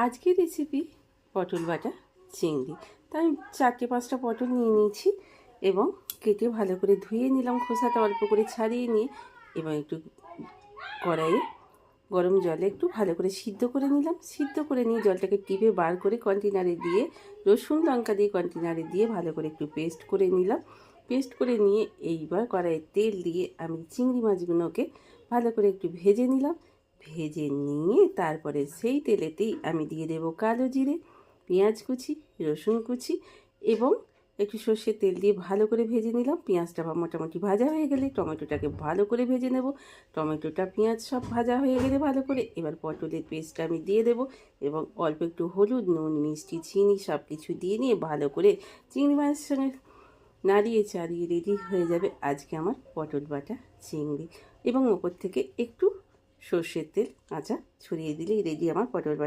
আজকের রেসিপি পটল বাটা চিংড়ি। তাই আমি 4-5টা পটল নিয়ে নিয়েছি এবং কেটে ভালো করে ধুয়ে নিলাম, খোসাটা অল্প করে ছাড়িয়ে নিয়ে এবং একটু কড়াইয়ে গরম জলে একটু ভালো করে সিদ্ধ করে নিলাম। সিদ্ধ করে নিয়ে জলটাকে টিপে বার করে কন্টেনারে দিয়ে রসুন লঙ্কা দিয়ে কন্টেনারে দিয়ে ভালো করে একটু পেস্ট করে নিলাম। পেস্ট করে নিয়ে এইবার কড়াইয়ে তেল দিয়ে আমি চিংড়ি মাছগুলোকে ভালো করে একটু ভেজে নিলাম। ভেজে নিয়ে তারপরে সেই তেলেতেই আমি দিয়ে দেবো কালো জিরে, পেঁয়াজ কুচি, রসুন কুচি এবং একটু সর্ষের তেল দিয়ে ভালো করে ভেজে নিলাম। পেঁয়াজটা মোটামুটি ভাজা হয়ে গেলে টমেটোটাকে ভালো করে ভেজে নেব। টমেটোটা পেঁয়াজ সব ভাজা হয়ে গেলে ভালো করে এবার পটলের পেস্টটা আমি দিয়ে দেবো এবং অল্প একটু হলুদ, নুন, মিষ্টি, চিনি সব কিছু দিয়ে নিয়ে ভালো করে চিংড়ি মাছের সঙ্গে নাড়িয়ে চাড়িয়ে রেডি হয়ে যাবে আজকে আমার পটল বাটা চিংড়ি। এবং ওপর থেকে একটু সর্ষের তেল কাঁচা ছড়িয়ে দিলেই রেডি আমার পটল বাটা।